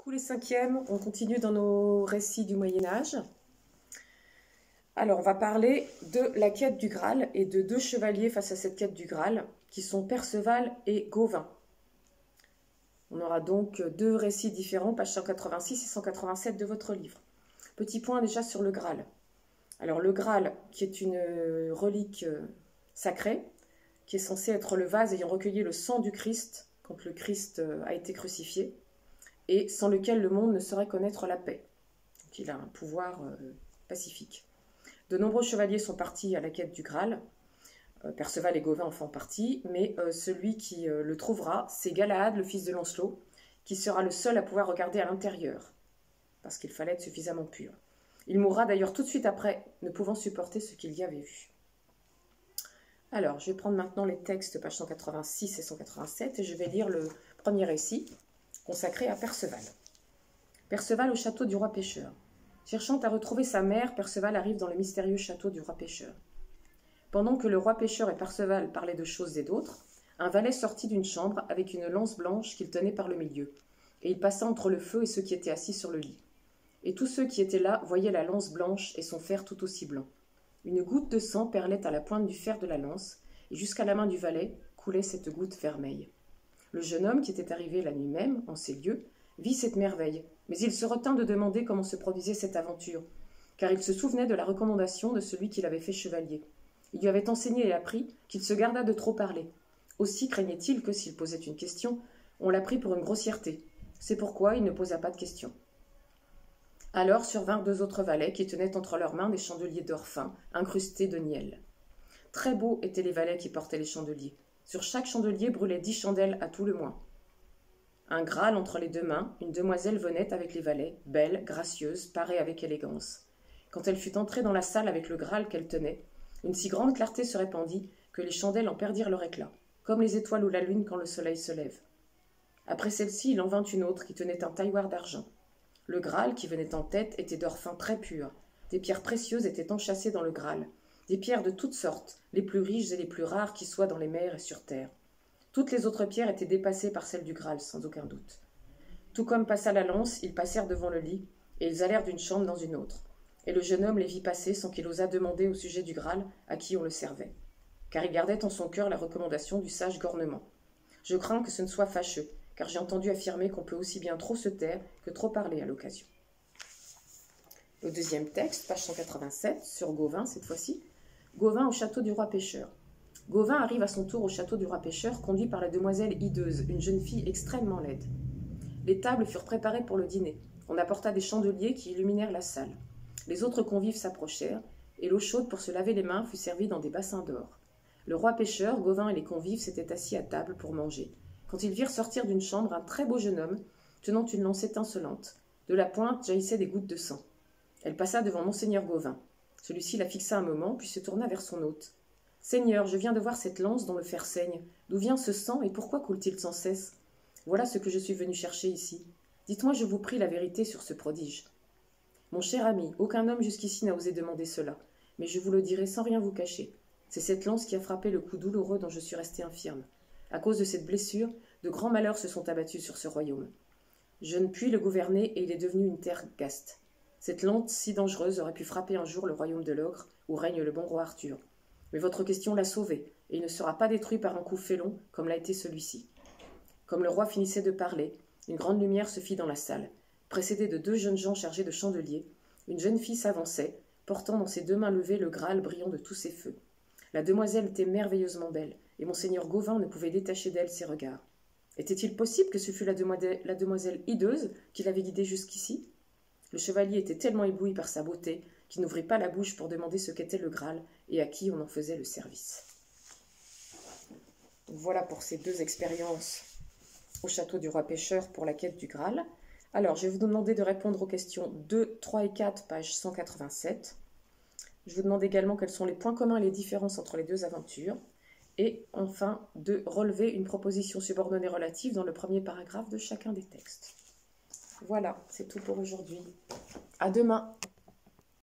Coucou les cinquièmes, on continue dans nos récits du Moyen-Âge. Alors, on va parler de la quête du Graal et de deux chevaliers face à cette quête du Graal, qui sont Perceval et Gauvin. On aura donc deux récits différents, pages 186 et 187 de votre livre. Petit point déjà sur le Graal. Alors, le Graal, qui est une relique sacrée, qui est censée être le vase ayant recueilli le sang du Christ quand le Christ a été crucifié, et sans lequel le monde ne saurait connaître la paix. Donc, il a un pouvoir pacifique. De nombreux chevaliers sont partis à la quête du Graal. Perceval et Gauvin en font partie, mais celui qui le trouvera, c'est Galahad, le fils de Lancelot, qui sera le seul à pouvoir regarder à l'intérieur, parce qu'il fallait être suffisamment pur. Il mourra d'ailleurs tout de suite après, ne pouvant supporter ce qu'il y avait vu. Alors, je vais prendre maintenant les textes, pages 186 et 187, et je vais lire le premier récit, consacré à Perceval. Perceval au château du roi pêcheur. Cherchant à retrouver sa mère, Perceval arrive dans le mystérieux château du roi pêcheur. Pendant que le roi pêcheur et Perceval parlaient de choses et d'autres, un valet sortit d'une chambre avec une lance blanche qu'il tenait par le milieu, et il passa entre le feu et ceux qui étaient assis sur le lit. Et tous ceux qui étaient là voyaient la lance blanche et son fer tout aussi blanc. Une goutte de sang perlait à la pointe du fer de la lance, et jusqu'à la main du valet coulait cette goutte vermeille. Le jeune homme, qui était arrivé la nuit même, en ces lieux, vit cette merveille, mais il se retint de demander comment se produisait cette aventure, car il se souvenait de la recommandation de celui qui l'avait fait chevalier. Il lui avait enseigné et appris qu'il se garda de trop parler. Aussi craignait-il que, s'il posait une question, on la prit pour une grossièreté. C'est pourquoi il ne posa pas de question. Alors survinrent deux autres valets qui tenaient entre leurs mains des chandeliers d'or fin, incrustés de niel. Très beaux étaient les valets qui portaient les chandeliers. Sur chaque chandelier brûlaient 10 chandelles à tout le moins. Un Graal entre les deux mains, une demoiselle venait avec les valets, belle, gracieuse, parée avec élégance. Quand elle fut entrée dans la salle avec le Graal qu'elle tenait, une si grande clarté se répandit que les chandelles en perdirent leur éclat, comme les étoiles ou la lune quand le soleil se lève. Après celle-ci, il en vint une autre qui tenait un tailloir d'argent. Le Graal, qui venait en tête, était d'or fin très pur. Des pierres précieuses étaient enchâssées dans le Graal, des pierres de toutes sortes, les plus riches et les plus rares qui soient dans les mers et sur terre. Toutes les autres pierres étaient dépassées par celles du Graal, sans aucun doute. Tout comme passa la lance, ils passèrent devant le lit, et ils allèrent d'une chambre dans une autre. Et le jeune homme les vit passer sans qu'il osât demander au sujet du Graal à qui on le servait, car il gardait en son cœur la recommandation du sage Gornement. Je crains que ce ne soit fâcheux, car j'ai entendu affirmer qu'on peut aussi bien trop se taire que trop parler à l'occasion. Le deuxième texte, page 187, sur Gauvin cette fois-ci. Gauvin au château du roi pêcheur. Gauvin arrive à son tour au château du roi pêcheur, conduit par la demoiselle hideuse, une jeune fille extrêmement laide. Les tables furent préparées pour le dîner. On apporta des chandeliers qui illuminèrent la salle. Les autres convives s'approchèrent, et l'eau chaude pour se laver les mains fut servie dans des bassins d'or. Le roi pêcheur, Gauvin et les convives s'étaient assis à table pour manger, quand ils virent sortir d'une chambre un très beau jeune homme, tenant une lance étincelante. De la pointe jaillissaient des gouttes de sang. Elle passa devant monseigneur Gauvin. Celui-ci la fixa un moment, puis se tourna vers son hôte. « Seigneur, je viens de voir cette lance dont le fer saigne. D'où vient ce sang et pourquoi coule-t-il sans cesse? Voilà ce que je suis venu chercher ici. Dites-moi, je vous prie, la vérité sur ce prodige. » « Mon cher ami, aucun homme jusqu'ici n'a osé demander cela, mais je vous le dirai sans rien vous cacher. C'est cette lance qui a frappé le coup douloureux dont je suis resté infirme. À cause de cette blessure, de grands malheurs se sont abattus sur ce royaume. Je ne puis le gouverner et il est devenu une terre gaste. Cette lance si dangereuse aurait pu frapper un jour le royaume de l'ogre, où règne le bon roi Arthur. Mais votre question l'a sauvé, et il ne sera pas détruit par un coup félon, comme l'a été celui-ci. » Comme le roi finissait de parler, une grande lumière se fit dans la salle. Précédée de deux jeunes gens chargés de chandeliers, une jeune fille s'avançait, portant dans ses deux mains levées le Graal brillant de tous ses feux. La demoiselle était merveilleusement belle, et monseigneur Gauvin ne pouvait détacher d'elle ses regards. Était-il possible que ce fût la demoiselle hideuse qui l'avait guidée jusqu'ici? Le chevalier était tellement ébloui par sa beauté qu'il n'ouvrit pas la bouche pour demander ce qu'était le Graal et à qui on en faisait le service. Voilà pour ces deux expériences au château du roi pêcheur pour la quête du Graal. Alors, je vais vous demander de répondre aux questions 2, 3 et 4, page 187. Je vous demande également quels sont les points communs et les différences entre les deux aventures. Et enfin, de relever une proposition subordonnée relative dans le premier paragraphe de chacun des textes. Voilà, c'est tout pour aujourd'hui. À demain!